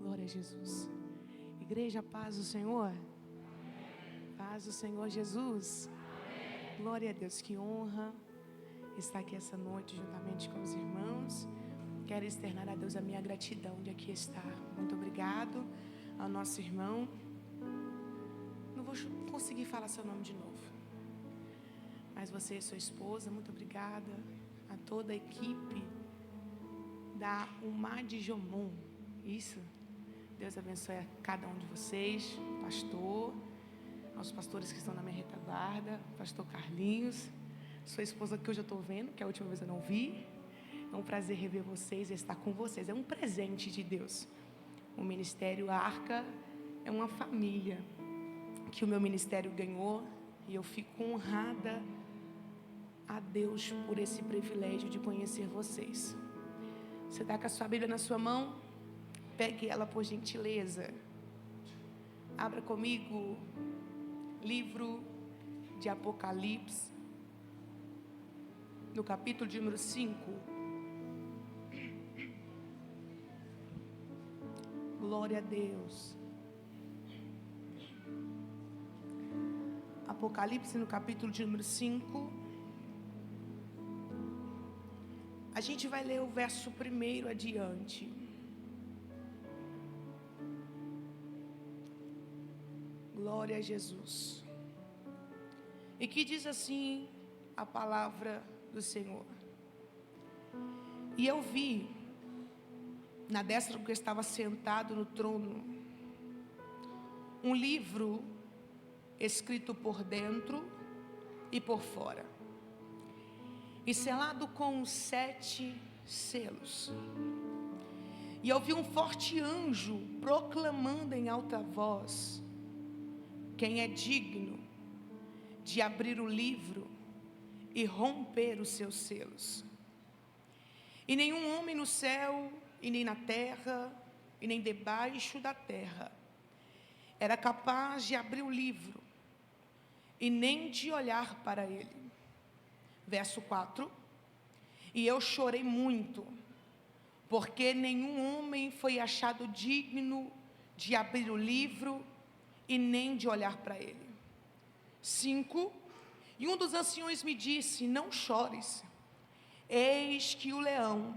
Glória a Jesus. Igreja, paz do Senhor. Paz do Senhor Jesus. Glória a Deus, que honra estar aqui essa noite juntamente com os irmãos. Quero externar a Deus a minha gratidão de aqui estar. Muito obrigado ao nosso irmão. Não vou conseguir falar seu nome de novo, mas você e sua esposa, muito obrigada. A toda a equipe da UMAD Jomon. Isso. Deus abençoe a cada um de vocês, pastor, aos pastores que estão na minha retaguarda, pastor Carlinhos, sua esposa que hoje eu estou vendo, que a última vez eu não vi. É um prazer rever vocês e estar com vocês. É um presente de Deus. O Ministério Arca é uma família que o meu ministério ganhou, e eu fico honrada a Deus por esse privilégio de conhecer vocês. Você está com a sua Bíblia na sua mão? Pegue ela por gentileza. Abra comigo livro de Apocalipse, no capítulo de número 5. Glória a Deus. Apocalipse, no capítulo de número 5. A gente vai ler o verso 1 adiante. Glória a Jesus. E que diz assim a palavra do Senhor: E eu vi, na destra do que estava sentado no trono, um livro escrito por dentro e por fora, e selado com 7 selos. E eu vi um forte anjo proclamando em alta voz: Quem é digno de abrir o livro e romper os seus selos? E nenhum homem no céu, e nem na terra, e nem debaixo da terra, era capaz de abrir o livro, e nem de olhar para ele. Verso 4. E eu chorei muito, porque nenhum homem foi achado digno de abrir o livro, e nem de olhar para ele. 5. E um dos anciões me disse: Não chores, eis que o leão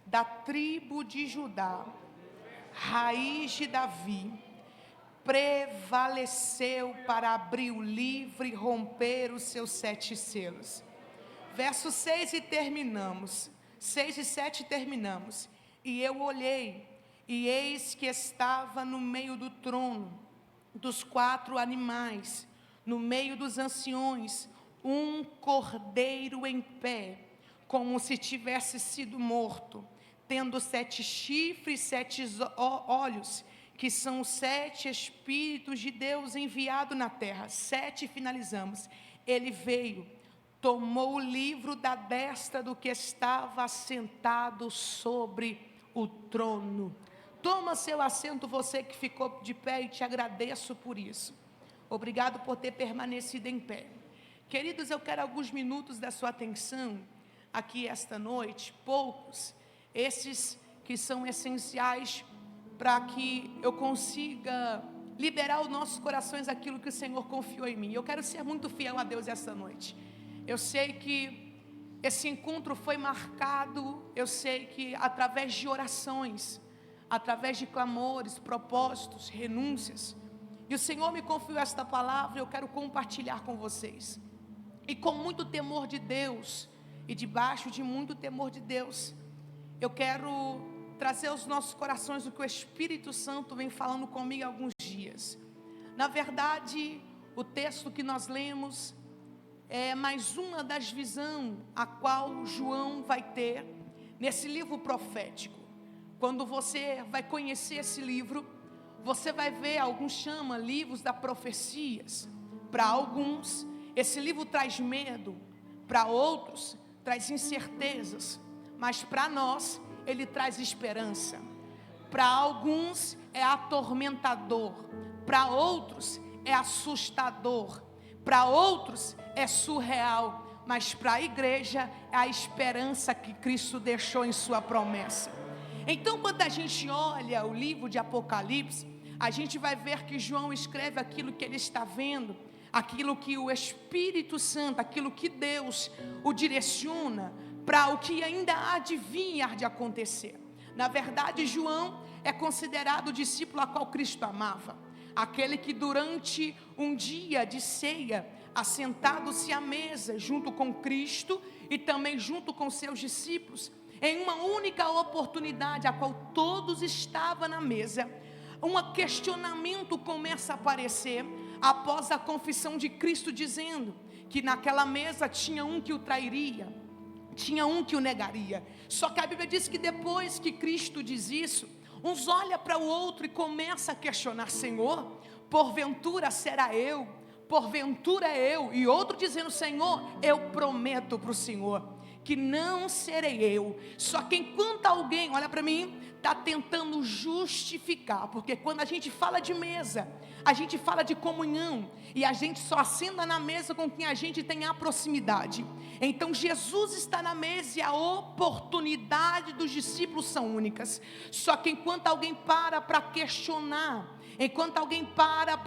da tribo de Judá, raiz de Davi, prevaleceu para abrir o livro e romper os seus 7 selos. Verso 6 e terminamos. 6 e 7 terminamos. E eu olhei, e eis que estava no meio do trono, dos 4 animais, no meio dos anciões, um cordeiro em pé, como se tivesse sido morto, tendo 7 chifres, 7 olhos, que são os 7 Espíritos de Deus enviados na terra. 7, finalizamos. Ele veio, tomou o livro da destra do que estava assentado sobre o trono. Toma seu assento, você que ficou de pé, e te agradeço por isso. Obrigado por ter permanecido em pé. Queridos, eu quero alguns minutos da sua atenção aqui esta noite, poucos, esses que são essenciais para que eu consiga liberar aos nossos corações aquilo que o Senhor confiou em mim. Eu quero ser muito fiel a Deus esta noite. Eu sei que esse encontro foi marcado, eu sei que através de orações, através de clamores, propósitos, renúncias, e o Senhor me confiou esta palavra. Eu quero compartilhar com vocês, e com muito temor de Deus, e debaixo de muito temor de Deus, eu quero trazer aos nossos corações o que o Espírito Santo vem falando comigo há alguns dias. Na verdade, o texto que nós lemos é mais uma das visões a qual João vai ter nesse livro profético. Quando você vai conhecer esse livro, você vai ver, alguns chamam livros da profecias. Para alguns, esse livro traz medo, para outros, traz incertezas, mas para nós, ele traz esperança. Para alguns é atormentador, para outros é assustador, para outros é surreal, mas para a igreja é a esperança que Cristo deixou em sua promessa. Então, quando a gente olha o livro de Apocalipse, a gente vai ver que João escreve aquilo que ele está vendo, aquilo que o Espírito Santo, aquilo que Deus o direciona para o que ainda há de vir, há de acontecer. Na verdade, João é considerado o discípulo a qual Cristo amava, aquele que durante um dia de ceia, assentado-se à mesa junto com Cristo e também junto com seus discípulos, em uma única oportunidade, a qual todos estavam na mesa, um questionamento começa a aparecer após a confissão de Cristo, dizendo que naquela mesa tinha um que o trairia, tinha um que o negaria. Só que a Bíblia diz que depois que Cristo diz isso, uns olham para o outro e começam a questionar: Senhor, porventura será eu? Porventura eu? E outro dizendo: Senhor, eu prometo para o Senhor que não serei eu. Só que enquanto alguém, olha para mim, está tentando justificar, porque quando a gente fala de mesa, a gente fala de comunhão, e a gente só assenta na mesa com quem a gente tem a proximidade. Então Jesus está na mesa e a oportunidade dos discípulos são únicas. Só que enquanto alguém para questionar, enquanto alguém para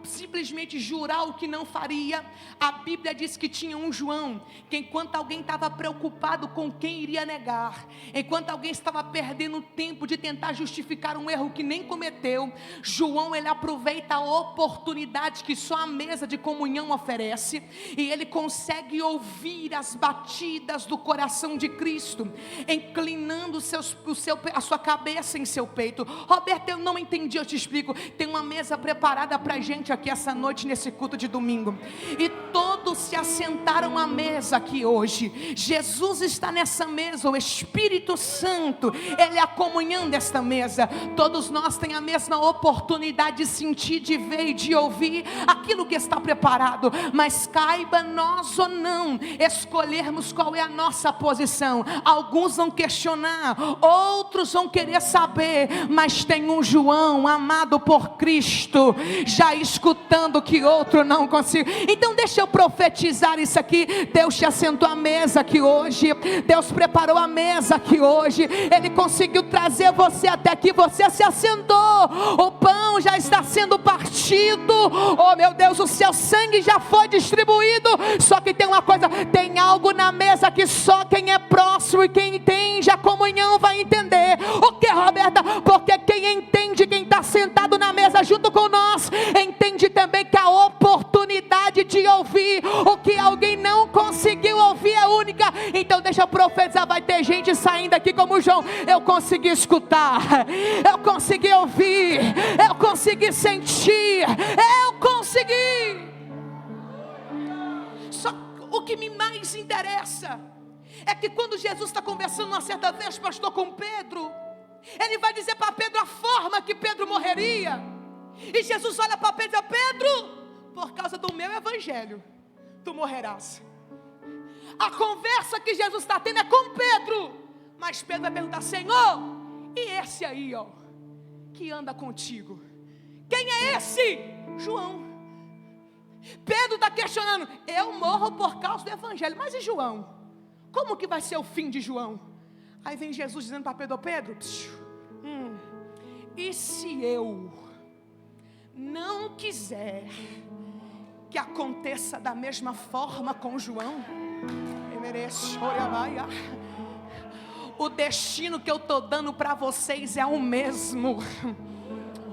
simplesmente jurar o que não faria, a Bíblia diz que tinha um João, que enquanto alguém estava preocupado com quem iria negar, enquanto alguém estava perdendo tempo de tentar justificar um erro que nem cometeu, João, ele aproveita a oportunidade que só a mesa de comunhão oferece, e ele consegue ouvir as batidas do coração de Cristo, inclinando a sua cabeça em seu peito. Roberto, eu não entendi, eu te explico. Tem uma mesa preparada para a gente aqui essa noite, nesse culto de domingo, e todos se assentaram à mesa aqui hoje. Jesus está nessa mesa, o Espírito Santo, Ele é a comunhão desta mesa. Todos nós temos a mesma oportunidade de sentir, de ver e de ouvir aquilo que está preparado, mas caiba nós ou não escolhermos qual é a nossa posição. Alguns vão questionar, outros vão querer saber, mas tem um João amado por Cristo, já escutando que outro não consegue. Então deixa eu profetizar isso aqui. Deus te assentou à mesa aqui hoje, Deus preparou a mesa aqui hoje, Ele conseguiu trazer você até aqui, você se assentou, o pão já está sendo partido, oh meu Deus, o seu sangue já foi distribuído. Só que tem uma coisa, tem algo na mesa que só quem é próximo e quem entende a comunhão vai entender. O que, Roberta? Porque quem entende, quem está sentado na mesa junto com nós, entende também que a oportunidade de ouvir o que alguém não conseguiu ouvir é única. Então deixa eu profetizar, vai ter gente saindo aqui como João: eu consegui escutar, eu consegui ouvir, eu consegui sentir, eu consegui. Só o que me mais interessa é que quando Jesus está conversando uma certa vez, pastor, com Pedro, Ele vai dizer para Pedro a forma que Pedro morreria, e Jesus olha para Pedro e diz: Pedro, por causa do meu evangelho, tu morrerás. A conversa que Jesus está tendo é com Pedro, mas Pedro vai perguntar: Senhor, e esse aí, ó, que anda contigo, quem é esse? João. Pedro está questionando: eu morro por causa do evangelho, mas e João? Como que vai ser o fim de João? Aí vem Jesus dizendo para Pedro: Pedro, e se eu não quiser que aconteça da mesma forma com João? O destino que eu estou dando para vocês é o mesmo.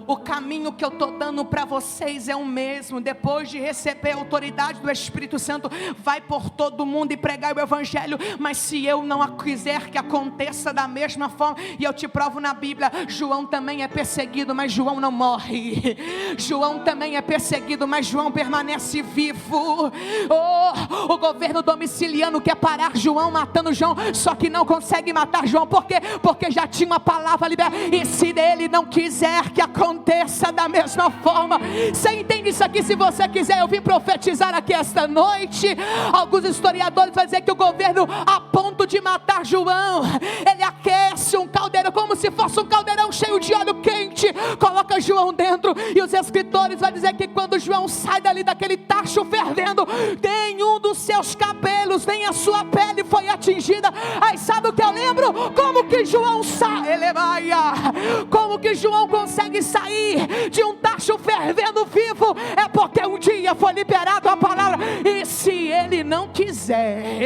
O caminho que eu estou dando para vocês é o mesmo. Depois de receber a autoridade do Espírito Santo, vai por todo mundo e pregar o evangelho. Mas se eu não quiser que aconteça da mesma forma, e eu te provo na Bíblia, João também é perseguido, mas João não morre. João também é perseguido, mas João permanece vivo. Oh, o governo domiciliano quer parar João, matando João, só que não consegue matar João. Por quê? Porque já tinha uma palavra liberada. E se ele não quiser que aconteça da mesma forma, você entende isso aqui? Se você quiser, eu vim profetizar aqui esta noite. Alguns historiadores vão dizer que o governo, a ponto de matar João, ele aquece um caldeirão, como se fosse um caldeirão cheio de óleo quente, coloca João dentro, e os escritores vão dizer que quando João sai dali daquele tacho fervendo, nenhum dos seus cabelos, nem a sua pele foi atingida. Aí sabe o que eu lembro? Como que João como que João consegue sair de um tacho fervendo vivo? É porque um dia foi liberado a palavra. E se ele não quiser,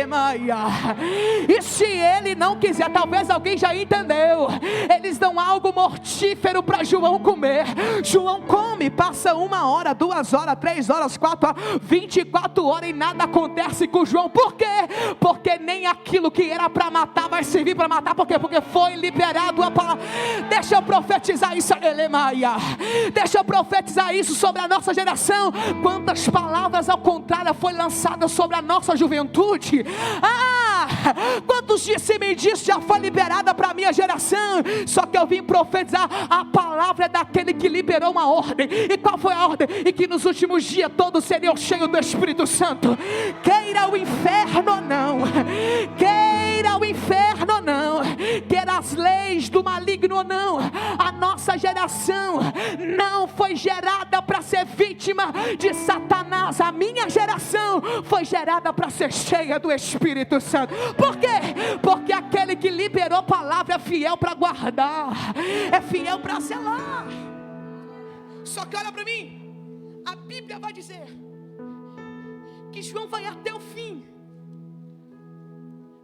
e se ele não quiser, talvez alguém já entendeu, eles dão algo mortífero para João comer. João come, passa 1 hora, 2 horas, 3 horas, 4 horas, 24 horas e nada acontece com João. Por quê? Porque nem aquilo que era para matar vai servir para matar. Por quê? Porque foi liberado a palavra. Deixa eu profetizar isso, deixa eu profetizar isso sobre a nossa geração. Quantas palavras ao contrário foi lançadas sobre a nossa juventude? Quantos disse-me-disse já foi liberada para a minha geração? Só que eu vim profetizar. A palavra é daquele que liberou uma ordem. E qual foi a ordem? E que nos últimos dias todos seriam cheios do Espírito Santo. Queira o inferno ou não, queira o inferno ou não, queira as leis do maligno ou não, a nossa geração não foi gerada para ser vítima de Satanás. A minha geração foi gerada para ser cheia do Espírito Santo. Por quê? Porque aquele que liberou a palavra é fiel para guardar, é fiel para selar. Só que olha para mim, a Bíblia vai dizer que João vai até o fim.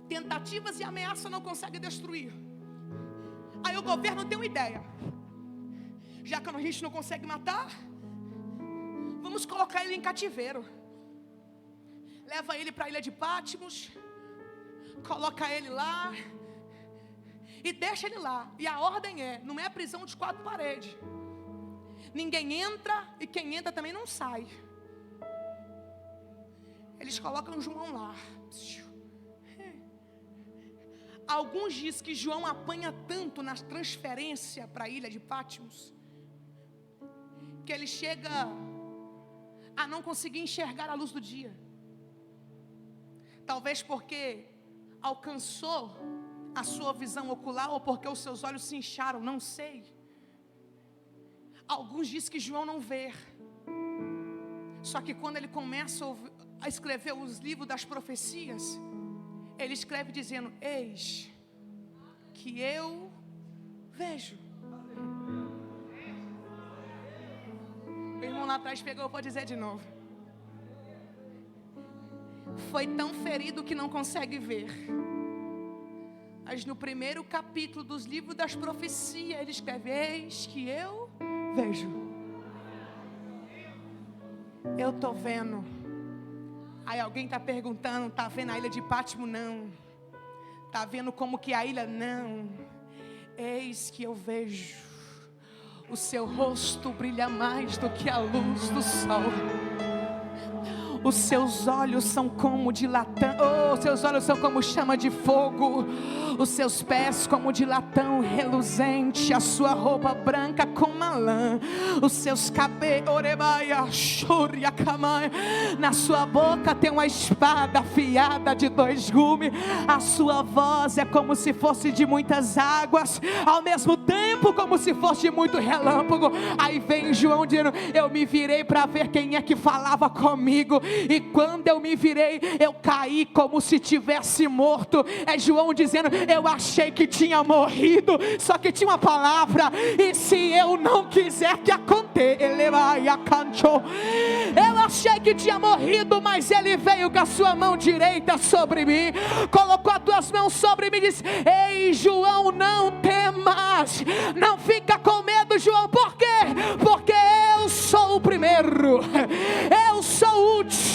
Tentativas e ameaças não conseguem destruir. Aí o governo tem uma ideia: já que a gente não consegue matar, vamos colocar ele em cativeiro. Leva ele para a ilha de Patmos, coloca ele lá e deixa ele lá. E a ordem não é prisão de 4 paredes. Ninguém entra e quem entra também não sai. Eles colocam João lá. Alguns dizem que João apanha tanto na transferência para a ilha de Patmos que ele chega a não conseguir enxergar a luz do dia. Talvez porque alcançou a sua visão ocular, ou porque os seus olhos se incharam, não sei. Alguns dizem que João não vê. Só que quando ele começa a escrever os livros das profecias, ele escreve dizendo: eis que eu vejo. Meu irmão lá atrás pegou, eu vou dizer de novo. Foi tão ferido que não consegue ver. Mas no primeiro capítulo dos livros das profecias, ele escreve: eis que eu vejo. Eu estou vendo. Aí alguém está perguntando: está vendo a ilha de Patmos? Não. Está vendo como que a ilha? Não. Eis que eu vejo. O seu rosto brilha mais do que a luz do sol. Os seus olhos são como de latão. Os seus olhos são como chama de fogo. Os seus pés como de latão reluzente. A sua roupa branca como a lã. Os seus cabelos, na sua boca tem uma espada afiada de 2 gumes. A sua voz é como se fosse de muitas águas, ao mesmo tempo como se fosse de muito relâmpago. Aí vem João dizendo: eu me virei para ver quem é que falava comigo. E quando eu me virei, eu caí como se tivesse morto. É João dizendo: eu achei que tinha morrido, só que tinha uma palavra: e se eu não quiser que aconteça, eu achei que tinha morrido, mas ele veio com a sua mão direita sobre mim, colocou as 2 mãos sobre mim e disse: ei João, não temas, não fica com medo, João. Por quê? Porque eu sou o primeiro, eu sou o último.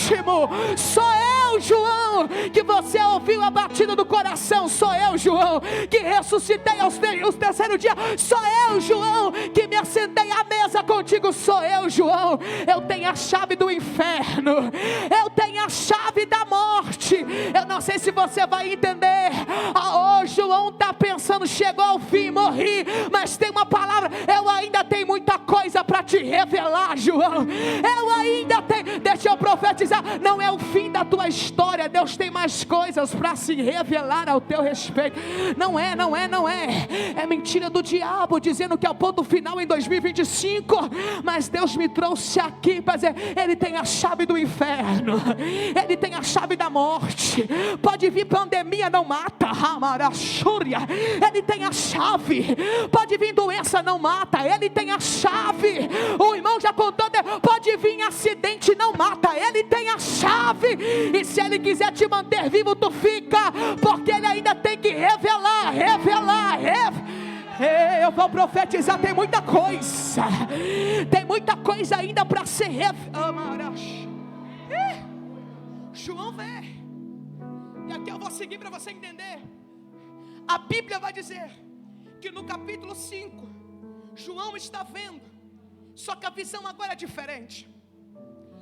Sou eu, João, que você ouviu a batida do coração. Sou eu, João, que ressuscitei aos 3º dia. Sou eu, João, que me assentei à mesa contigo. Sou eu, João. Eu tenho a chave do inferno, eu tenho a chave da morte. Eu não sei se você vai entender. João está pensando: chegou ao fim, morri, mas tem uma palavra. Eu ainda tenho muita coisa para te revelar, João. Eu ainda tenho. Deixa eu profetizar, não é o fim da tua história. Deus tem mais coisas para se revelar ao teu respeito. Não é. É mentira do diabo dizendo que é o ponto final em 2025. Mas Deus me trouxe aqui para dizer: Ele tem a chave do inferno, Ele tem a chave da morte. Pode vir pandemia, não mata. Ele tem a chave. Pode vir doença, não mata. Ele tem a chave. O irmão já contou, pode vir acidente, não mata. Ele tem a chave. E se Ele quiser te manter vivo, tu fica, porque Ele ainda tem que revelar. Eu vou profetizar, tem muita coisa ainda para ser revelada. João vê, e aqui eu vou seguir para você entender. A Bíblia vai dizer que no capítulo 5, João está vendo, só que a visão agora é diferente.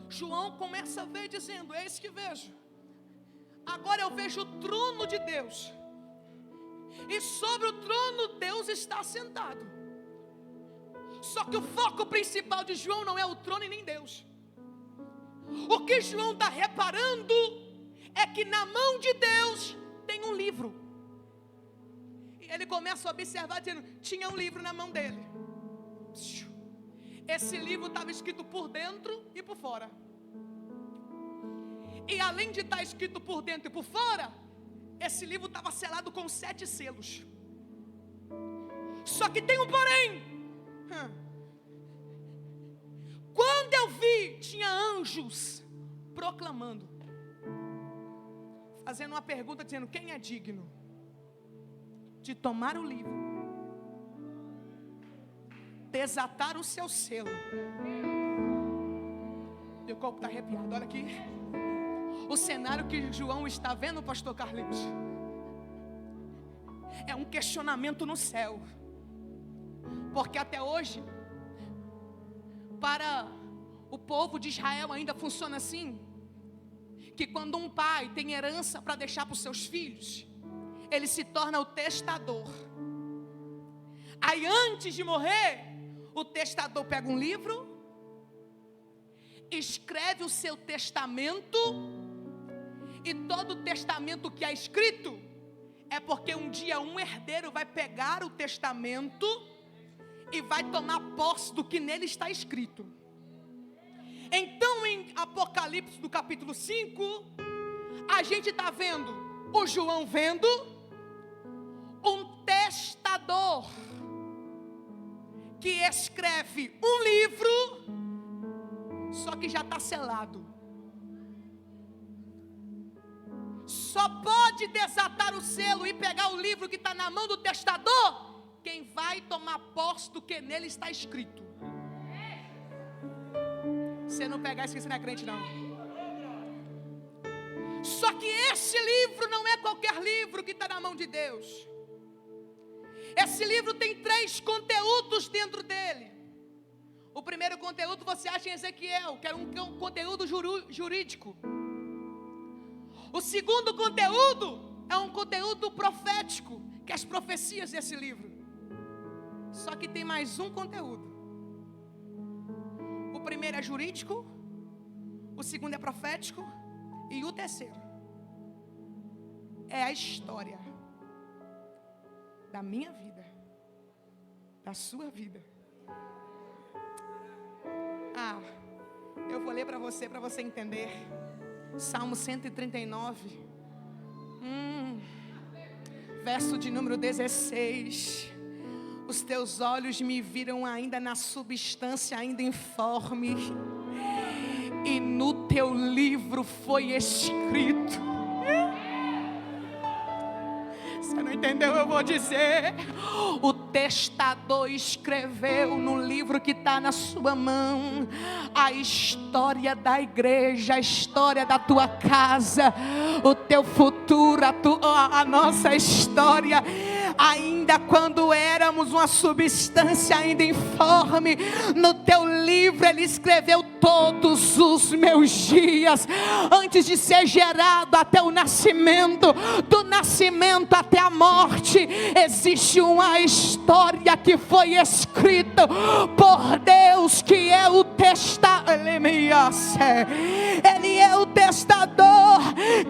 João começa a ver dizendo: eis que vejo, agora eu vejo o trono de Deus, e sobre o trono Deus está sentado. Só que o foco principal de João não é o trono e nem Deus. O que João está reparando é que na mão de Deus tem um livro. E ele começa a observar dizendo: tinha um livro na mão dele. Esse livro estava escrito por dentro e por fora. E além de estar escrito por dentro e por fora, esse livro estava selado com 7 selos. Só que tem um porém. Quando eu vi, tinha anjos proclamando, fazendo uma pergunta, dizendo: quem é digno de tomar o livro, desatar o seu selo? Meu corpo está arrepiado. Olha aqui o cenário que João está vendo, pastor Carlinhos. É um questionamento no céu, porque até hoje, para o povo de Israel ainda funciona assim, que quando um pai tem herança para deixar para os seus filhos, ele se torna o testador. Aí antes de morrer, o testador pega um livro, escreve o seu testamento, e todo o testamento que é escrito é porque um dia um herdeiro vai pegar o testamento e vai tomar posse do que nele está escrito. Então em Apocalipse do capítulo 5, a gente está vendo o João vendo um testador que escreve um livro, só que já está selado. Só pode desatar o selo e pegar o livro que está na mão do testador quem vai tomar posse do que nele está escrito. Se não pegar isso, você não é crente não. Só que esse livro não é qualquer livro que está na mão de Deus. Esse livro tem 3 conteúdos dentro dele. O primeiro conteúdo você acha em Ezequiel, que era um conteúdo jurídico. O segundo conteúdo é um conteúdo profético, que é as profecias desse livro. Só que tem mais um conteúdo. O primeiro é jurídico, o segundo é profético, e o terceiro é a história da minha vida, da sua vida. Eu vou ler para você entender. Salmo 139, verso de número 16. Os teus olhos me viram ainda na substância, ainda informe, e no teu livro foi escrito. Você não entendeu? Eu vou dizer. O testador escreveu no livro que está na sua mão a história da igreja, a história da tua casa, o teu futuro, a nossa história. ainda quando éramos uma substância ainda informe, no teu livro Ele escreveu todos os meus dias, antes de ser gerado até o nascimento, do nascimento até a morte, existe uma história que foi escrita por Deus, que é o testador. Ele é o testador.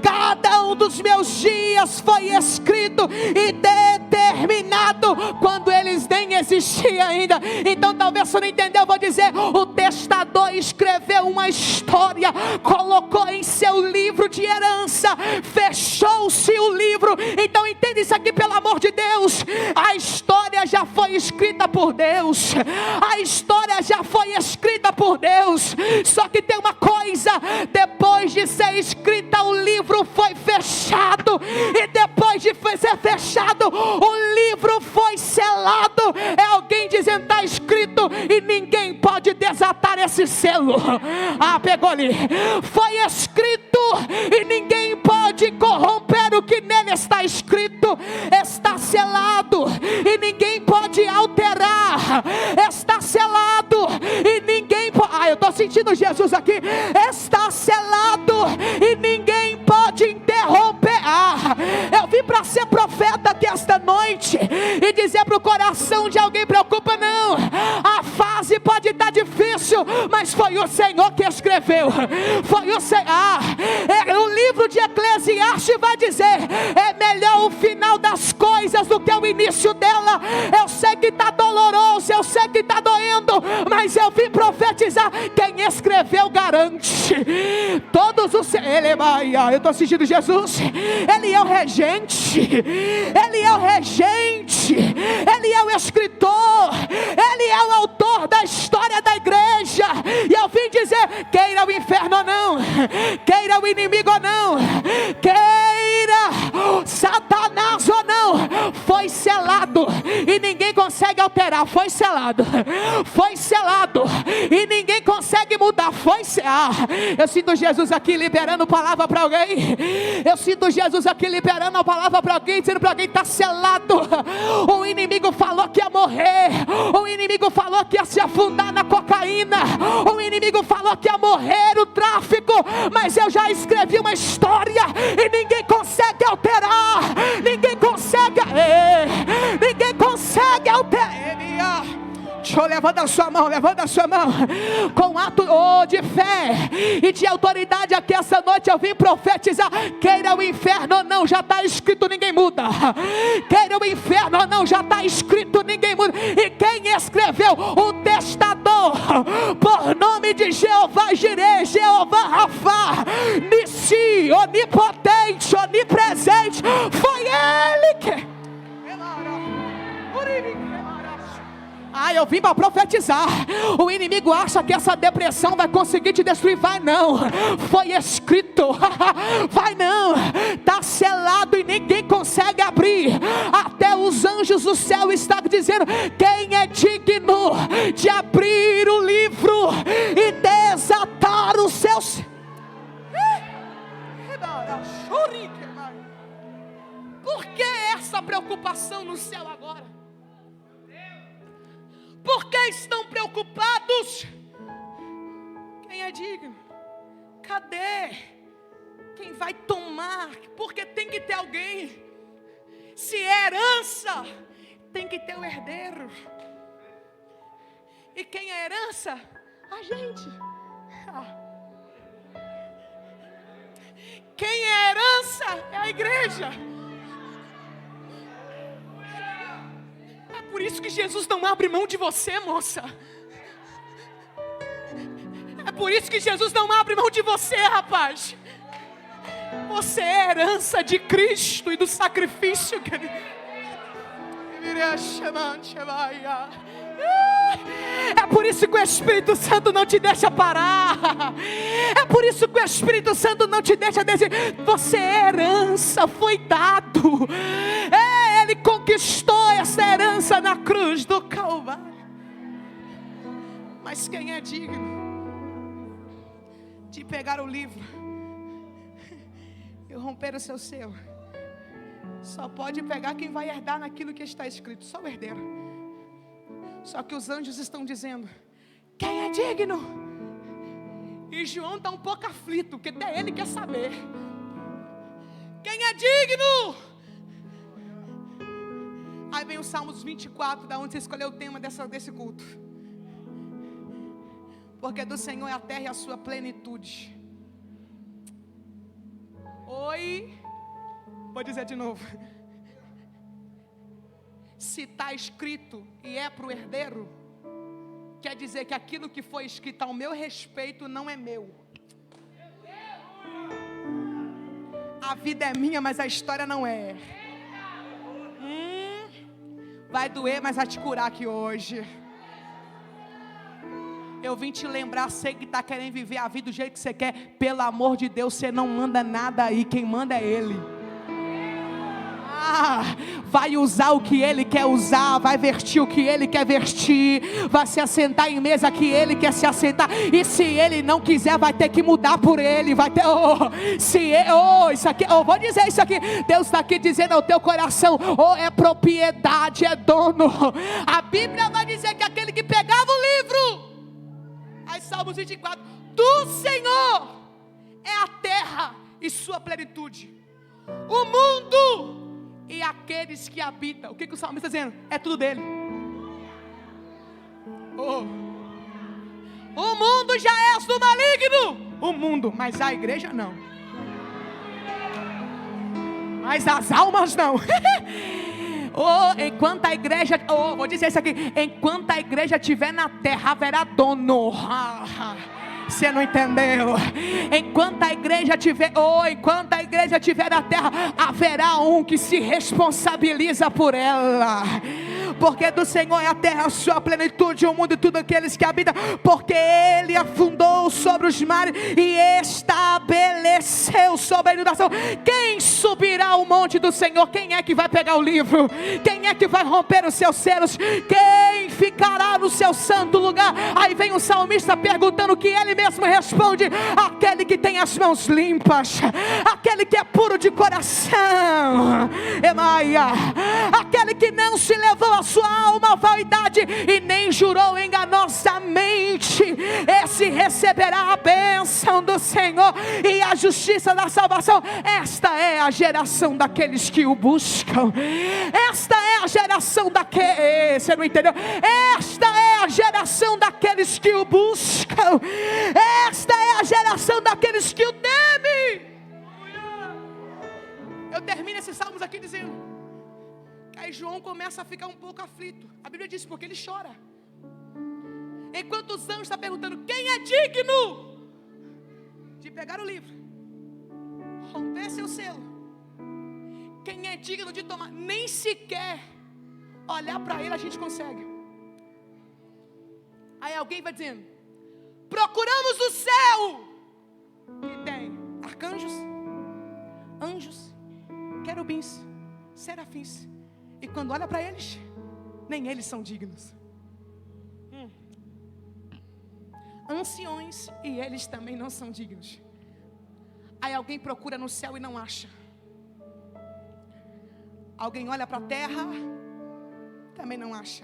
Cada um dos meus dias foi escrito e determinado quando eles nem existiam ainda. Então talvez você não entendeu, eu vou dizer: o testador escreveu uma história, colocou em seu livro de herança, fechou-se o livro. Então entenda isso aqui, pelo amor de Deus. A história já foi escrita por Deus, a história já foi escrita por Deus. Só que tem uma coisa: depois de ser escrita, o livro foi fechado, e depois de ser fechado, o livro foi selado. É alguém dizendo: está escrito e ninguém pode desatar esse selo. Ah, pegou ali. Foi escrito e ninguém pode corromper o que nele está escrito. Está selado e ninguém pode alterar. Está selado e ninguém pode... eu estou sentindo Jesus aqui. Está selado e ninguém pode interromper. Eu vim para ser profeta aqui esta noite e dizer para o coração de alguém: preocupa não, a fase pode estar difícil, mas foi o Senhor que escreveu. Foi o Senhor. O livro de Eclesiastes vai dizer: é melhor o final das coisas do que o início dela. Eu sei que está doloroso, eu sei que está doendo, mas eu vim profetizar: quem escreveu garante. Todos os... eu estou assistindo Jesus. Ele é o regente, Ele é o regente, Ele é o escritor, Ele é o autor da história da igreja. E eu vim dizer: queira o inferno ou não, queira o inimigo ou não, queira Satanás ou não, foi selado e ninguém consegue alterar. Foi selado, foi selado e ninguém consegue mudar. Foi selado. Eu sinto Jesus aqui liberando palavra para alguém. Eu sinto Jesus aqui liberando a palavra para alguém, dizendo para alguém: está selado. O inimigo falou que ia morrer, o inimigo falou que ia se afundar na cocaína, o inimigo falou que ia morrer no tráfico, mas eu já escrevi uma história e ninguém consegue alterar, ninguém consegue alterar. Levanta a sua mão, levanta a sua mão, com ato de fé e de autoridade. Aqui essa noite eu vim profetizar: queira o inferno ou não, já está escrito, ninguém muda. Queira o inferno ou não, já está escrito, ninguém muda. E quem escreveu? O testador, por nome de Jeová Jireh, Jeová Rafá, Nissi, onipotente, onipresente. Foi Ele que... eu vim para profetizar. O inimigo acha que essa depressão vai conseguir te destruir. Vai não, foi escrito. Vai não, está selado e ninguém consegue abrir. Até os anjos do céu estão dizendo: quem é digno de abrir o livro e desatar os seus... Por que essa preocupação no céu agora? Por que estão preocupados? Quem é digno? Cadê? Quem vai tomar? Porque tem que ter alguém. Se é herança, tem que ter o herdeiro. E quem é herança? A gente. Quem é herança? É a igreja. Por isso que Jesus não abre mão de você, moça. É por isso que Jesus não abre mão de você, rapaz. Você é herança de Cristo e do sacrifício que Ele... É por isso que o Espírito Santo não te deixa parar. É por isso que o Espírito Santo não te deixa dizer: você é herança, foi dado. Ele conquistou essa herança na cruz do Calvário. Mas quem é digno de pegar o livro e romper o seu selo? Só pode pegar quem vai herdar naquilo que está escrito, só o herdeiro. Só que os anjos estão dizendo: quem é digno? E João está um pouco aflito, porque até ele quer saber. Quem é digno? Aí vem o Salmos 24, da onde você escolheu o tema desse culto. Porque do Senhor é a terra e a sua plenitude. Oi, vou dizer de novo. Se está escrito e é para o herdeiro, quer dizer que aquilo que foi escrito ao meu respeito não é meu. A vida é minha, mas a história não é. Vai doer, mas vai te curar aqui hoje. Eu vim te lembrar, sei que está querendo viver a vida do jeito que você quer. Pelo amor de Deus, você não manda nada aí, quem manda é Ele. Vai usar o que Ele quer usar, vai vestir o que Ele quer vestir, vai se assentar em mesa que Ele quer se assentar. E se Ele não quiser, vai ter que mudar por Ele. Vai ter, isso aqui, vou dizer isso aqui. Deus está aqui dizendo ao teu coração: é propriedade, é dono. A Bíblia vai dizer que aquele que pegava o livro, aí Salmos 24, do Senhor é a terra e sua plenitude, o mundo e aqueles que habitam. O que o salmista está dizendo? É tudo dele. O mundo já é do maligno. O mundo, mas a igreja não. Mas as almas não. Enquanto a igreja, vou dizer isso aqui: enquanto a igreja estiver na terra, haverá dono. Você não entendeu? Enquanto a igreja tiver, enquanto a igreja tiver na terra, haverá um que se responsabiliza por ela. Porque do Senhor é a terra, a sua plenitude, o mundo e tudo aqueles que habitam. Porque Ele afundou sobre os mares e estabeleceu sobre a inundação. Quem subirá ao monte do Senhor? Quem é que vai pegar o livro? Quem é que vai romper os seus selos? Quem ficará no seu santo lugar? Aí vem o salmista perguntando, que ele mesmo responde: aquele que tem as mãos limpas, aquele que é puro de coração, aquele que não se levou a sua alma à vaidade e nem jurou enganosamente, esse receberá a bênção do Senhor e a justiça da salvação. Esta é a geração daqueles que o buscam. Esta é a geração daqueles, você não entendeu? Esta é a geração daqueles que o buscam. Esta é a geração daqueles que o temem. Eu termino esses salmos aqui dizendo, aí João começa a ficar um pouco aflito. A Bíblia diz, porque ele chora. Enquanto os anjos estão perguntando, quem é digno de pegar o livro, romper seu selo? Quem é digno de tomar? Nem sequer olhar para ele a gente consegue. Aí alguém vai dizendo, procuramos o céu, e tem arcanjos, anjos, querubins, serafins. E quando olha para eles, nem eles são dignos. Anciões, e eles também não são dignos. Aí alguém procura no céu e não acha. Alguém olha para a terra, também não acha.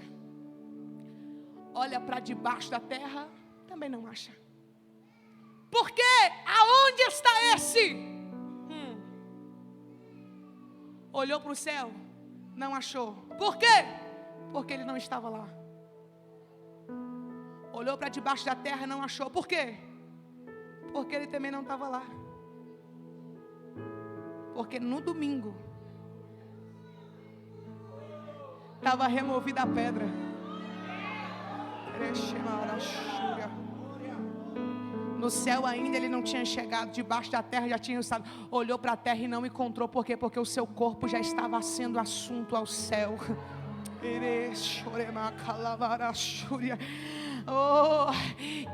Olha para debaixo da terra, também não acha. Por quê? Aonde está esse? Olhou para o céu, não achou. Por quê? Porque ele não estava lá. Olhou para debaixo da terra, não achou. Por quê? Porque ele também não estava lá. Porque no domingo estava removida a pedra. No céu ainda ele não tinha chegado, debaixo da terra já tinha estado. Olhou para a terra e não encontrou. Por quê? Porque o seu corpo já estava sendo assunto ao céu.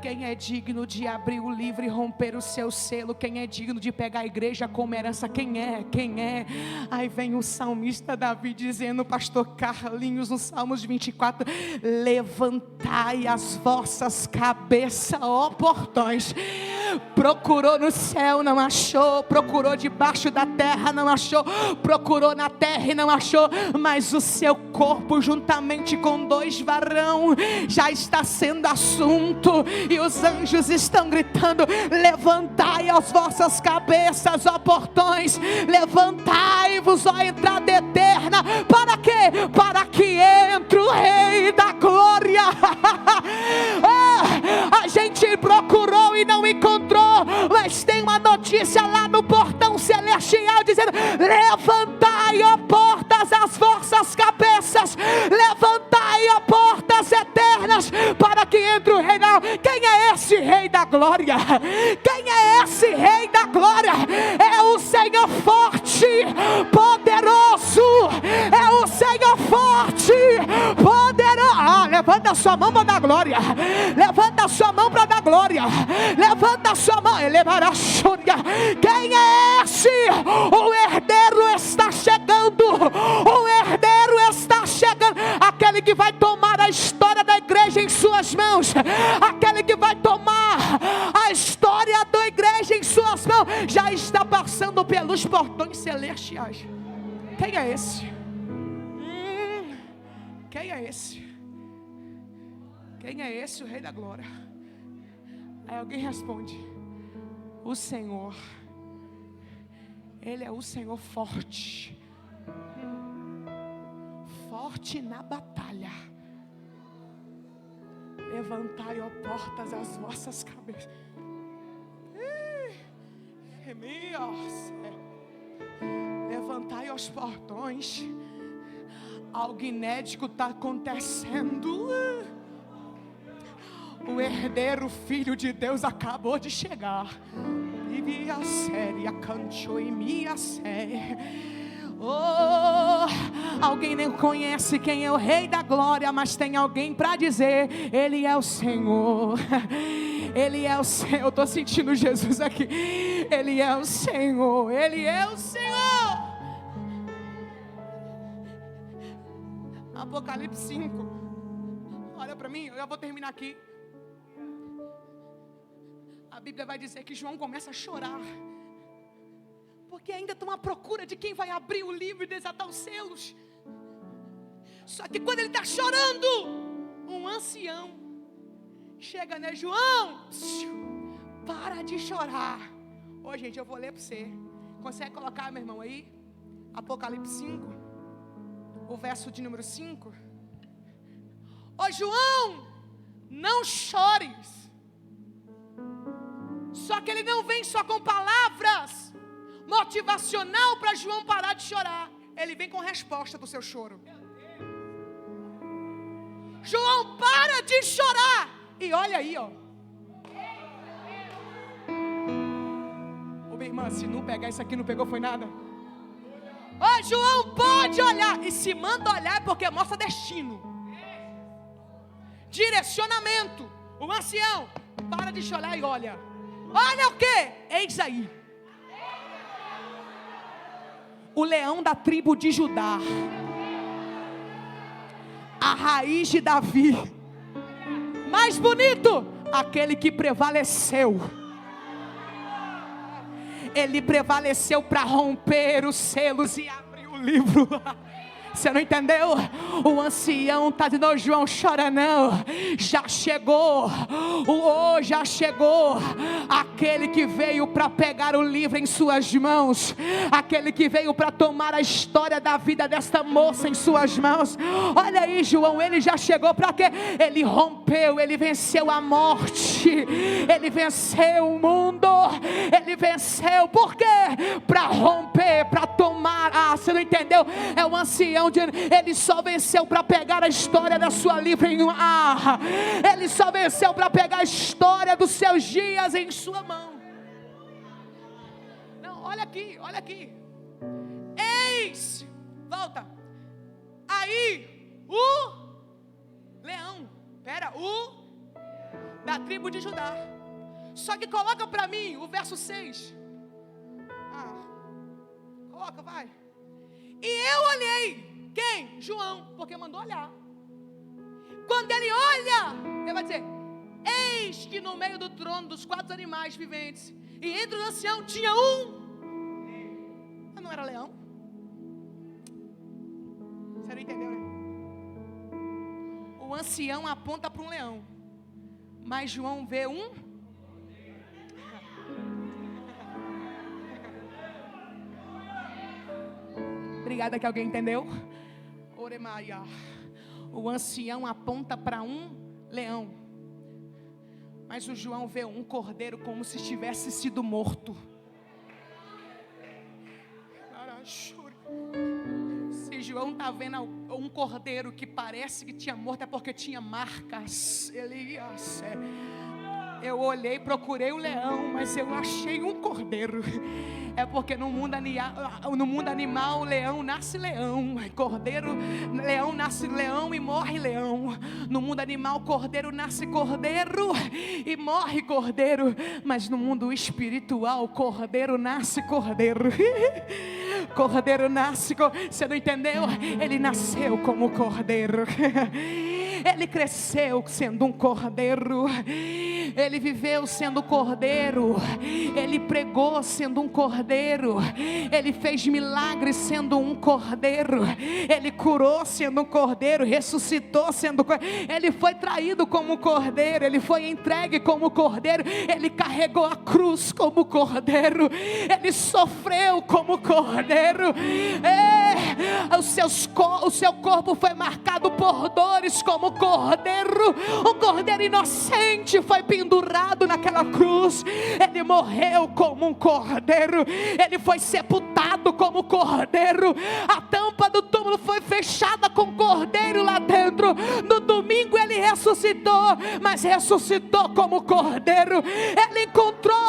Quem é digno de abrir o livro e romper o seu selo? Quem é digno de pegar a igreja como herança? Quem é? Quem é? Aí vem o salmista Davi dizendo, pastor Carlinhos, no Salmos 24, levantai as vossas cabeças, ó portões, Procurou no céu, não achou. Procurou debaixo da terra, não achou. Procurou na terra e não achou. Mas o seu corpo, juntamente com 2 varão, já está sendo assunto. E os anjos estão gritando: levantai as vossas cabeças, ó portões. Levantai-vos, ó entrada eterna. Para quê? Para que entre o Rei da Glória. A gente procurou e não encontrou, mas tem uma notícia lá no portão celestial dizendo: levantai, ó portas, as vossas cabeças. Levantai, ó portas eternas, para que entre o Rei da Glória. Quem é esse Rei da Glória? Quem é esse Rei da Glória? É o Senhor forte, poderoso. É o Senhor forte, poderoso. Levanta a sua mão para dar glória. Levanta a sua mão para dar glória. Levanta a sua mão. Elevará a chúria. Quem é esse? O herdeiro está chegando. O herdeiro está chegando. Aquele que vai tomar a história da igreja em suas mãos. Aquele que vai tomar a história da igreja em suas mãos. Já está passando pelos portões celestiais. Quem é esse? Quem é esse? Quem é esse, o Rei da Glória? Aí alguém responde: o Senhor. Ele é o Senhor forte. Forte na batalha. Levantai, ó portas, as vossas cabeças. Levantai os portões. Algo inédito está acontecendo. O herdeiro, filho de Deus, acabou de chegar. E minha série, cantou em minha série. Oh, alguém nem conhece quem é o Rei da Glória, mas tem alguém para dizer: Ele é o Senhor. Ele é o Senhor. Eu estou sentindo Jesus aqui. Ele é o Senhor. Ele é o Senhor. Apocalipse 5. Olha para mim, eu já vou terminar aqui. A Bíblia vai dizer que João começa a chorar, porque ainda estão à procura de quem vai abrir o livro e desatar os selos. Só que quando ele está chorando, um ancião chega, né? João, para de chorar. Ô gente, eu vou ler para você. Consegue colocar, meu irmão, aí? Apocalipse 5, o verso de número 5. Ô João, não chores. Só que ele não vem só com palavras motivacional para João parar de chorar. Ele vem com resposta do seu choro. João, para de chorar. E olha aí, ó. Ô minha irmã, se não pegar isso aqui, não pegou, foi nada. Ô João, pode olhar. E se manda olhar é porque mostra destino, direcionamento. O ancião, para de chorar e olha. Olha o que? Eis aí o leão da tribo de Judá, a raiz de Davi. Mais bonito, aquele que prevaleceu. Ele prevaleceu para romper os selos e abrir o livro. Você não entendeu? O ancião está dizendo: João, chora não. Já chegou. Já chegou. Aquele que veio para pegar o livro em suas mãos. Aquele que veio para tomar a história da vida desta moça em suas mãos. Olha aí, João, ele já chegou para quê? Ele rompeu, ele venceu a morte. Ele venceu o mundo. Ele venceu. Por quê? Para romper, para tomar. Você não entendeu? É o ancião. Ele só venceu para pegar a história da sua livro em ele só venceu para pegar a história dos seus dias em sua mão. Não, olha aqui, olha aqui. Eis, volta. Aí o leão, da tribo de Judá. Só que coloca para mim o verso 6. Coloca, vai. E eu olhei. Quem? João, porque mandou olhar. Quando ele olha, ele vai dizer: Eis que no meio do trono dos 4 animais viventes, e entre os anciãos tinha um. Mas não era leão? Você não entendeu, né? O ancião aponta para um leão, mas João vê um. Obrigada que alguém entendeu. Oremaia. O ancião aponta para um leão, mas o João vê um cordeiro como se tivesse sido morto. Se João está vendo um cordeiro que parece que tinha morto, é porque tinha marcas. Elias, eu olhei, procurei o leão, mas eu achei um cordeiro. É porque no mundo animal, o leão nasce leão, cordeiro, leão nasce leão e morre leão. No mundo animal, cordeiro nasce cordeiro e morre cordeiro. Mas no mundo espiritual, cordeiro nasce cordeiro. Cordeiro nasce, você não entendeu? Ele nasceu como cordeiro. Ele cresceu sendo um cordeiro. Ele viveu sendo cordeiro. Ele pregou sendo um cordeiro. Ele fez milagres sendo um cordeiro. Ele curou sendo um cordeiro. Ressuscitou sendo cordeiro. Ele foi traído como cordeiro. Ele foi entregue como cordeiro. Ele carregou a cruz como cordeiro. Ele sofreu como cordeiro. O seu corpo foi marcado por dores como cordeiro. Um cordeiro inocente foi pendurado naquela cruz. Ele morreu como um cordeiro. Ele foi sepultado como cordeiro. A tampa do túmulo foi fechada com cordeiro lá dentro. No domingo ele ressuscitou, mas ressuscitou como cordeiro. Ele encontrou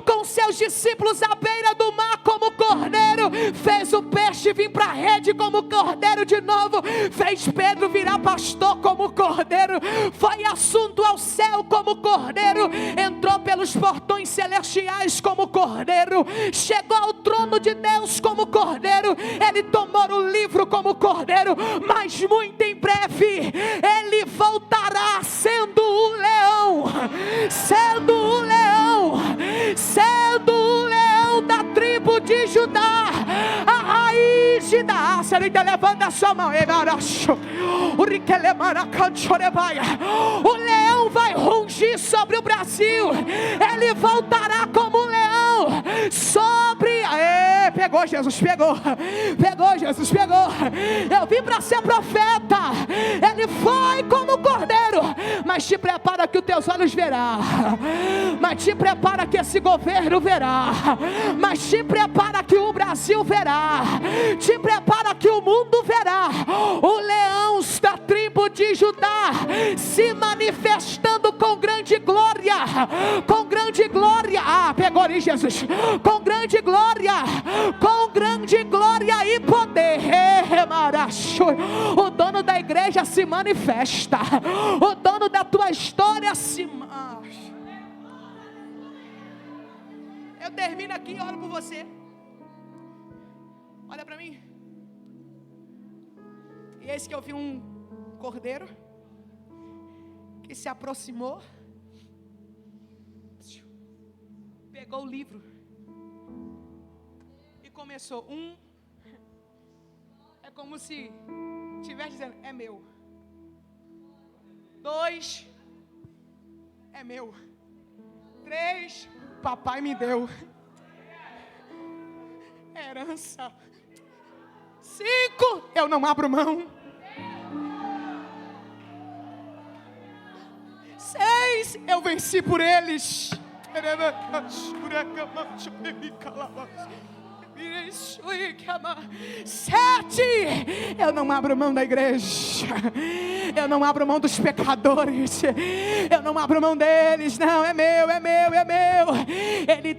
com seus discípulos à beira do mar como cordeiro. Fez o peixe vir para a rede como cordeiro de novo. Fez Pedro virar pastor como cordeiro. Foi assunto ao céu como cordeiro. Entrou pelos portões celestiais como cordeiro. Chegou ao trono de Deus como cordeiro. Ele tomou o livro como cordeiro. Mas muito em breve ele voltará sendo um leão. Sendo um leão. Sendo um leão da tribo de Judá. A raiz de Daá. Levanta a sua mão. O leão vai rugir sobre o Brasil. Ele voltará como um leão sobre. Pegou Jesus, pegou Jesus, pegou. Eu vim para ser profeta. Ele foi como cordeiro. Mas te prepara que os teus olhos verá. Mas te prepara que esse governo verá. Mas te prepara que o Brasil verá. Te prepara que o mundo verá. O leão da tribo de Judá se manifestando com grande glória. Com grande glória. Pegou ali Jesus. Com grande glória. Com grande glória e poder. O dono da igreja se manifesta. O dono da tua história se manifesta. Eu termino aqui e oro por você. Olha para mim. E eis que eu vi um cordeiro que se aproximou, pegou o livro e começou. É como se estivesse dizendo: é meu. 2, é meu. 3, papai me deu. Herança. 5, eu não abro mão. 6, eu venci por eles. 7, eu não abro mão da igreja. Eu não abro mão dos pecadores. Eu não abro mão deles. Não, é meu, é meu, é meu. Ele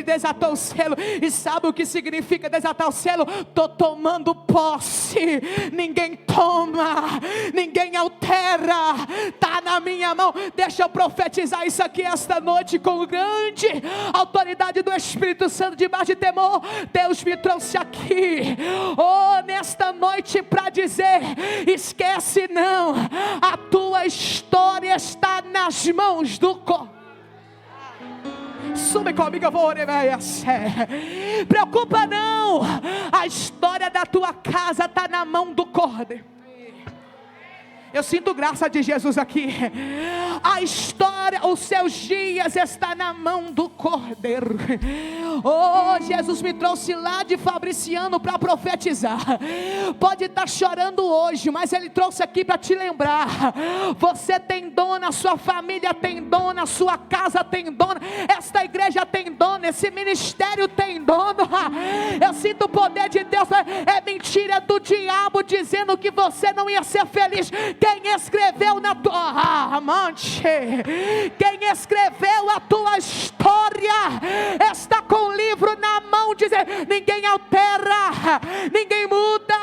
desatou o selo. E sabe o que significa desatar o selo? Estou tomando posse. Ninguém toma, ninguém altera. Está na minha mão. Deixa eu profetizar isso aqui esta noite com grande autoridade do Espírito Santo, debaixo de temor. Deus me trouxe aqui nesta noite para dizer: esquece não, a tua história está nas mãos do Cordeiro. Sube comigo, eu vou orar. Preocupa não, a história da tua casa está na mão do Cordeiro. Eu sinto graça de Jesus aqui. A história, os seus dias está na mão do Cordeiro. Oh, Jesus me trouxe lá de Fabriciano para profetizar. Pode estar chorando hoje, mas Ele trouxe aqui para te lembrar. Você tem dono, a sua família tem dono, a sua casa tem dono, esta igreja tem dono, esse ministério tem dono. Eu sinto o poder de Deus. É mentira do diabo dizendo que você não ia ser feliz. Quem escreveu na tua amante, quem escreveu a tua história está com o livro na mão, dizendo: ninguém altera, ninguém muda.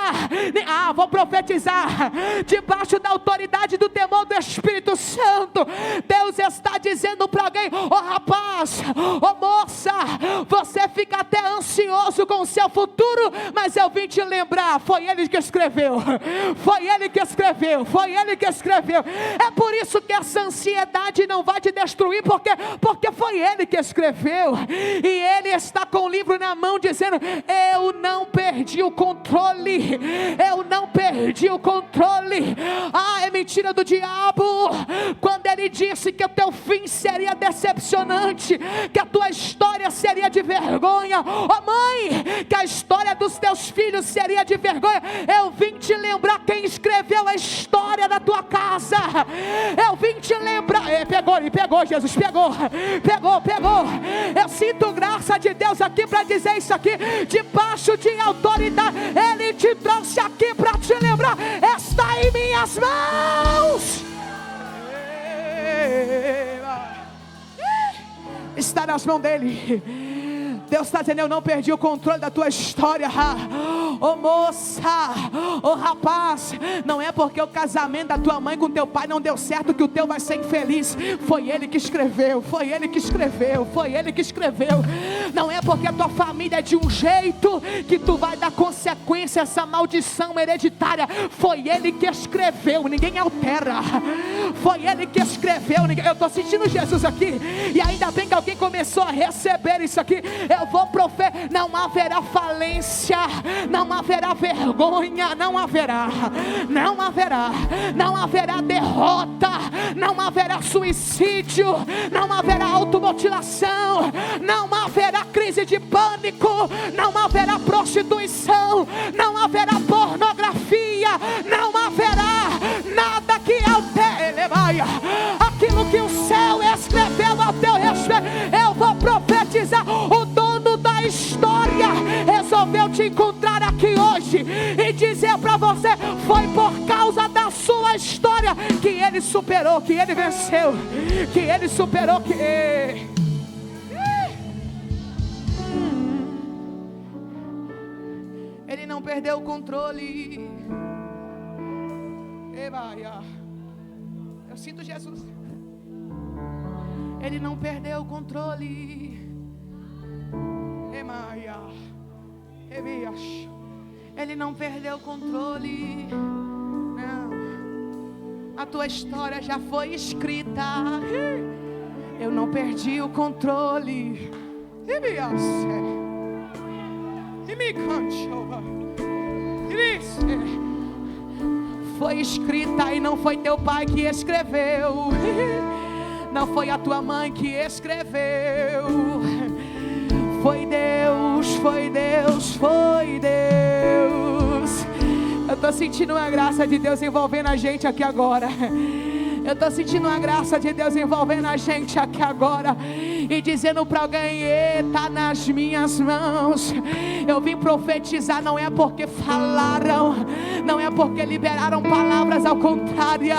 Vou profetizar debaixo da autoridade do temor do Espírito Santo. Deus está dizendo para alguém: rapaz, moça, você fica até ansioso com o seu futuro, mas eu vim te lembrar, foi Ele que escreveu, foi Ele que escreveu, foi Ele que escreveu. É por isso que essa ansiedade não vai te destruir, porque foi Ele que escreveu, e Ele está com o livro na mão dizendo: eu não perdi o controle, eu não perdi o controle. É mentira do diabo quando ele disse que o teu fim seria decepcionante, que a tua história seria de vergonha. Mãe, que a história dos teus filhos seria de vergonha. Eu vim te lembrar quem escreveu a história da tua casa. Eu vim te lembrar. Pegou, Jesus, pegou. Eu sinto graça de Deus aqui para dizer isso aqui, debaixo de autoridade. Ele te trouxe aqui para te lembrar: está em minhas mãos. Está nas mãos dele. Deus está dizendo: eu não perdi o controle da tua história. Moça, rapaz, não é porque o casamento da tua mãe com teu pai não deu certo que o teu vai ser infeliz. Foi Ele que escreveu, foi Ele que escreveu, foi Ele que escreveu. Não é porque a tua família é de um jeito que tu vai dar consequência a essa maldição hereditária. Foi Ele que escreveu, ninguém altera. Foi Ele que escreveu. Eu estou sentindo Jesus aqui, e ainda bem que alguém começou a receber isso aqui. Eu vou profetizar: não haverá falência, não haverá vergonha, não haverá derrota, não haverá suicídio, não haverá automutilação, não haverá crise de pânico, não haverá prostituição, não haverá pornografia, não haverá nada que altere aquilo que o céu escreveu ao teu respeito. Eu vou profetizar: o dono da história resolveu te encontrar aqui hoje e dizer para você: foi por causa da sua história que Ele superou, que Ele venceu, que Ele superou, que Ele não perdeu o controle. Eu sinto Jesus. Ele não perdeu o controle. Ele não perdeu o controle. Não. A tua história já foi escrita. Eu não perdi o controle. Foi escrita, e não foi teu pai que escreveu, não foi a tua mãe que escreveu. Foi Deus, foi Deus, foi Deus. Eu estou sentindo a graça de Deus envolvendo a gente aqui agora. Eu estou sentindo a graça de Deus envolvendo a gente aqui agora e dizendo para alguém: está nas minhas mãos. Eu vim profetizar, não é porque falaram, não é porque liberaram palavras ao contrário,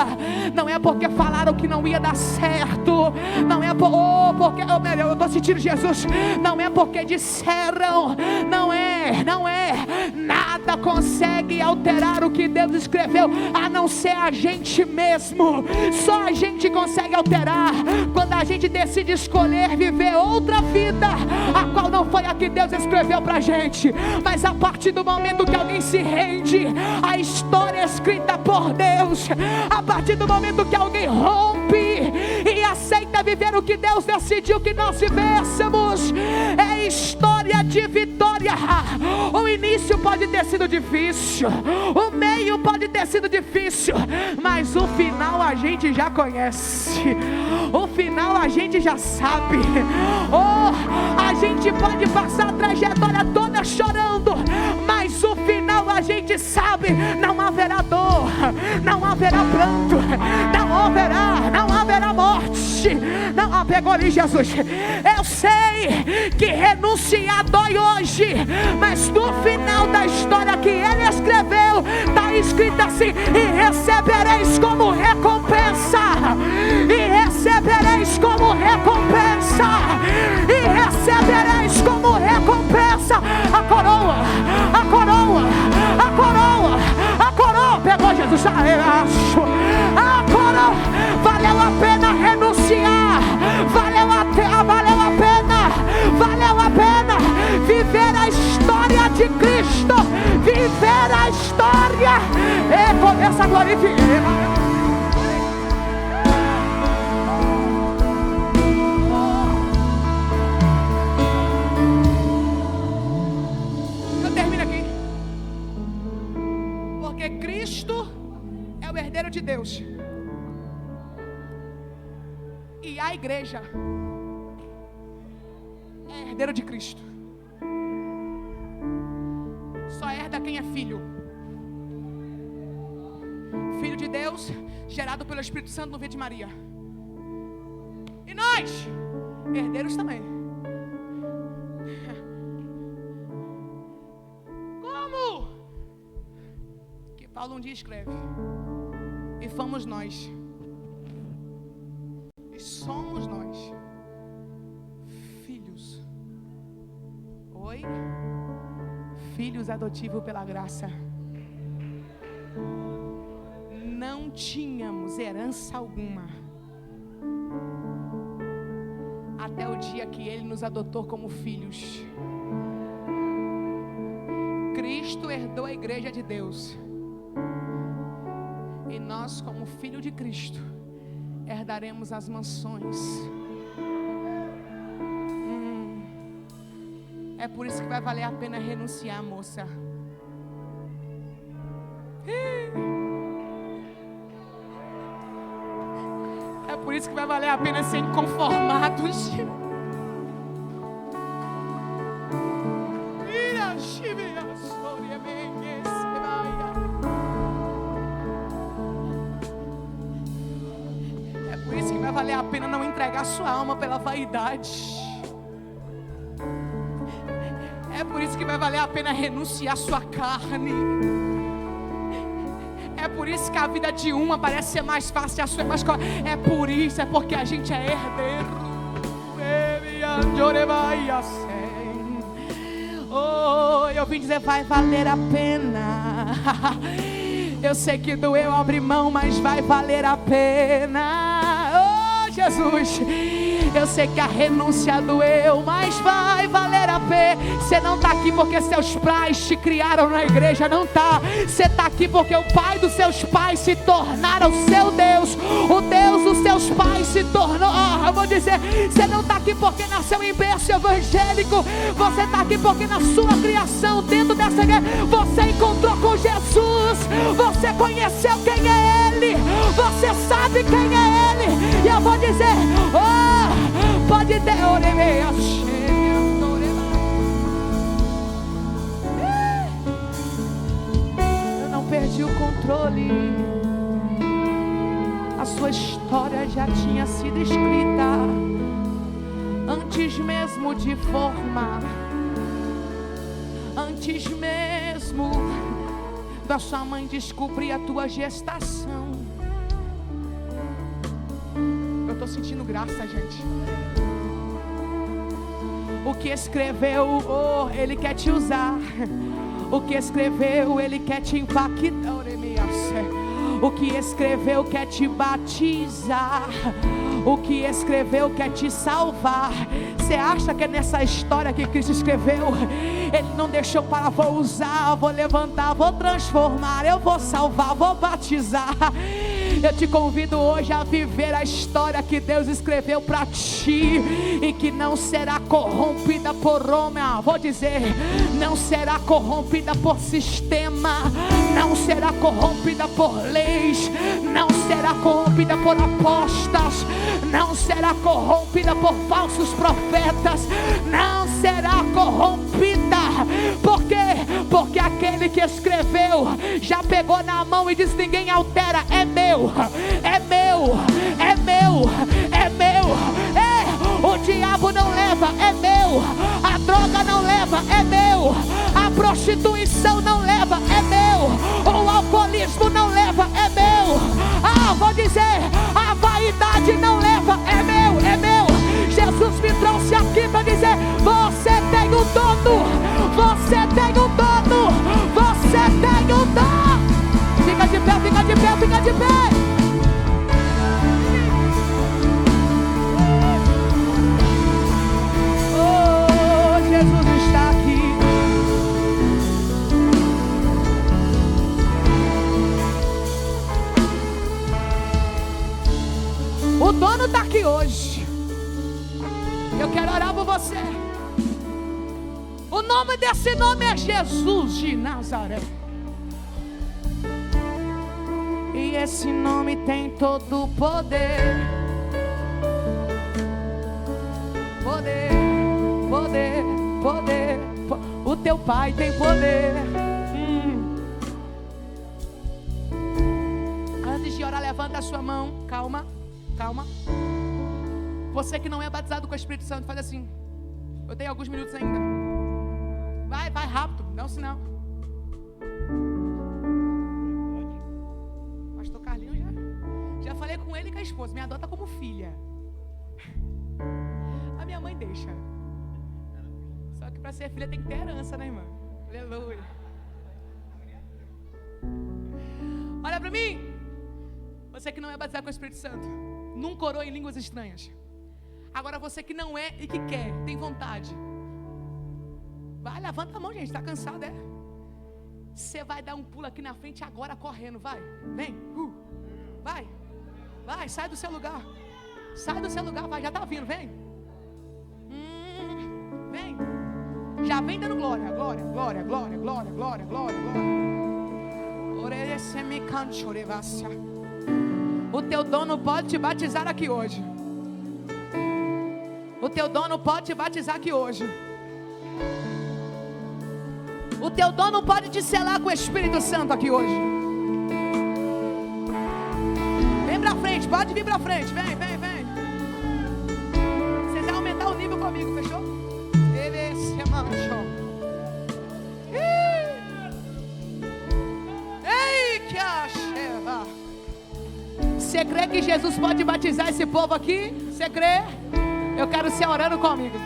não é porque falaram que não ia dar certo, não é porque eu estou sentindo Jesus, não é porque disseram, não é, nada consegue alterar o que Deus escreveu, a não ser a gente mesmo. Só a gente consegue alterar. Quando a gente decide escolher viver outra vida, a qual não foi a que Deus escreveu pra gente. Mas a partir do momento que alguém se rende à história escrita por Deus, a partir do momento que alguém rompe e aceita viver o que Deus decidiu que nós vivêssemos, é história de vitória. O início pode ter sido difícil, o meio pode ter sido difícil, mas o final a gente já conhece, o final a gente já sabe. A gente pode passar a trajetória toda chorando, mas o final a gente sabe. Não haverá dor, não haverá pranto, não haverá morte. Não, pegou ali Jesus. Eu sei que renunciar dói hoje, mas no final da história que Ele escreveu, está escrito assim: e recebereis como recompensa, e recebereis como recompensa, e recebereis como recompensa a coroa, a coroa, a coroa, a coroa. Pegou Jesus, a coroa. Valeu a pena renunciar, valeu a pena viver a história de Cristo, viver a história e começa a glorificar. Cristo é o herdeiro de Deus, e a igreja é herdeiro de Cristo. Só herda quem é filho. Filho de Deus, gerado pelo Espírito Santo no ventre de Maria. E nós, herdeiros também. Como? Que Paulo um dia escreve: e fomos nós, e somos nós, filhos. Oi? Filhos adotivos pela graça. Não tínhamos herança alguma, até o dia que Ele nos adotou como filhos. Cristo herdou a igreja de Deus, e nós, como filho de Cristo, herdaremos as mansões. É por isso que vai valer a pena renunciar, moça. É por isso que vai valer a pena ser inconformados. É por isso que vai valer a pena não entregar sua alma pela vaidade. É por isso que vai valer a pena renunciar sua carne. É por isso que a vida de uma parece ser mais fácil e a sua é mais corta. É por isso, é porque a gente é herdeiro. Oh, eu vim dizer, vai valer a pena. Eu sei que doeu abrir mão, mas vai valer a pena. Oh, Jesus, eu sei que a renúncia doeu, mas vai valer a pena. Você não está aqui porque seus pais te criaram na igreja, não está. Você está aqui porque o pai dos seus pais se tornaram seu Deus. O Deus dos seus pais se tornou. Oh, eu vou dizer, você não está aqui porque nasceu em berço evangélico. Você está aqui porque na sua criação, dentro dessa igreja, você encontrou com Jesus. Você conheceu quem é Ele. Você sabe quem é Ele. E eu vou dizer, oh, pode ter eu não perdi o controle. A sua história já tinha sido escrita antes mesmo de formar, antes mesmo da sua mãe descobrir a tua gestação. Eu estou sentindo graça, gente. O que escreveu, oh, Ele quer te usar. O que escreveu, Ele quer te impactar. O que escreveu quer te batizar. O que escreveu quer te salvar. Você acha que é nessa história que Cristo escreveu? Ele não deixou para vou usar, vou levantar, vou transformar, eu vou salvar, vou batizar. Eu te convido hoje a viver a história que Deus escreveu para ti, e que não será corrompida por homem. Vou dizer, não será corrompida por sistema, não será corrompida por leis, não será corrompida por apostas, não será corrompida por falsos profetas, não será corrompida. Por quê? Porque aquele que escreveu já pegou na mão e disse: ninguém altera, é meu, é meu, é meu, é meu. O diabo não leva, é meu. A droga não leva, é meu. A prostituição não leva, é meu. O alcoolismo não leva, é meu. Vou dizer, a vaidade não leva, é meu, é meu. Jesus me trouxe aqui para dizer: você tem um dono, você tem um dono, você tem um dono. Fica de pé, fica de pé, fica de pé. Jesus está aqui. O dono está aqui hoje. Eu quero orar por você. O nome desse nome é Jesus de Nazaré. E esse nome tem todo o poder. Poder, poder, poder. O teu pai tem poder. Antes de orar, levanta a sua mão. Calma, calma. Você que não é batizado com o Espírito Santo, faz assim. Eu tenho alguns minutos ainda. Vai rápido, dá um sinal. Pastor Carlinhos já falei com ele e com a esposa. Me adota como filha. A minha mãe deixa. Só que para ser filha tem que ter herança, né, irmã? Aleluia. Olha para mim. Você que não é batizado com o Espírito Santo, nunca orou em línguas estranhas. Agora você que não é e que quer, tem vontade. Vai, levanta a mão, gente. Está cansado, é? Você vai dar um pulo aqui na frente agora correndo. Vai, vem. Vai, vai, sai do seu lugar. Sai do seu lugar, vai, já está vindo, vem. Vem. Já vem dando glória, glória, glória, glória, glória, glória, glória, glória. O teu dono pode te batizar aqui hoje. O teu dono pode te batizar aqui hoje. O teu dono pode te selar com o Espírito Santo aqui hoje. Vem pra frente, pode vir pra frente. Vem, vem, vem. Vocês vão aumentar o nível comigo, fechou? Ei, que acheva. Você crê que Jesus pode batizar esse povo aqui? Você crê? Eu quero ser orando comigo.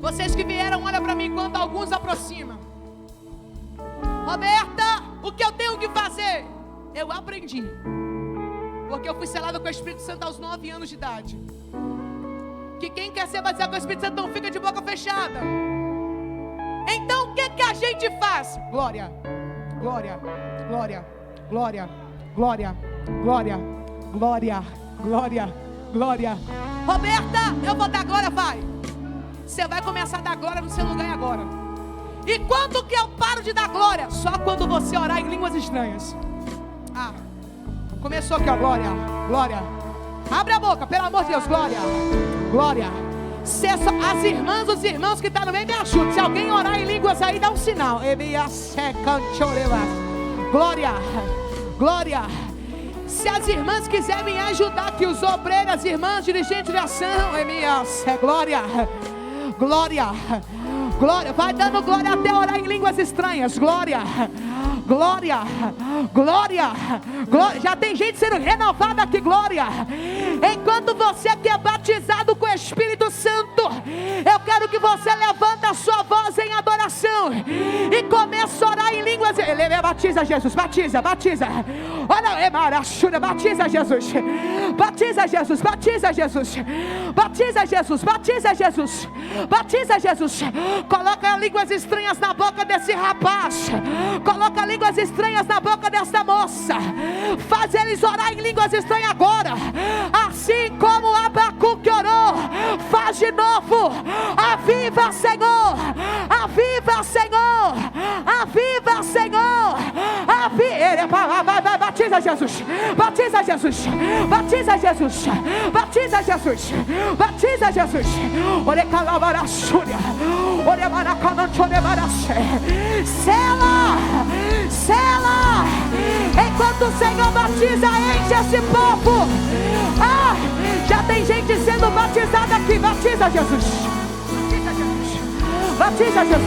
Vocês que vieram, olha para mim enquanto alguns aproximam. Roberta, o que eu tenho que fazer? Eu aprendi. Porque eu fui selado com o Espírito Santo aos 9 anos de idade. Que quem quer ser batizado com o Espírito Santo não fica de boca fechada. Então o que a gente faz? Glória, glória, glória, glória, glória, glória, glória, glória, glória. Roberta, eu vou dar glória, vai. Você vai começar a dar glória no seu lugar agora. E quando que eu paro de dar glória? Só quando você orar em línguas estranhas. Começou aqui, ó, glória, glória. Abre a boca, pelo amor de Deus, glória, glória. As irmãs, os irmãos que estão no meio, me ajudem. Se alguém orar em línguas aí, dá um sinal. Glória, glória. Se as irmãs quiserem me ajudar, que os obreiros, as irmãs, dirigentes de ação, glória, glória, glória. Vai dando glória até orar em línguas estranhas. Glória, glória, glória, glória. Já tem gente sendo renovada aqui, glória. Enquanto você que é batizado com o Espírito Santo, eu quero que você levante a sua voz em adoração e comece a orar em línguas. batiza Jesus, batiza. Olha, batiza Jesus. Batiza Jesus. Coloca línguas estranhas na boca desse rapaz. Coloca línguas estranhas na boca dessa moça. Faz eles orar em línguas estranhas agora. Assim como Abacuque orou. Faz de novo. Aviva, Senhor. Aviva, Senhor. Aviva, Senhor. Batiza Jesus. Batiza Jesus. Batiza Jesus. Batiza Jesus. Batiza Jesus. Ore calabaraçúria. Ore maracanantore barace. Sela. Enquanto o Senhor batiza, enche esse povo. Já tem gente sendo batizada aqui. Batiza Jesus. Batiza Jesus.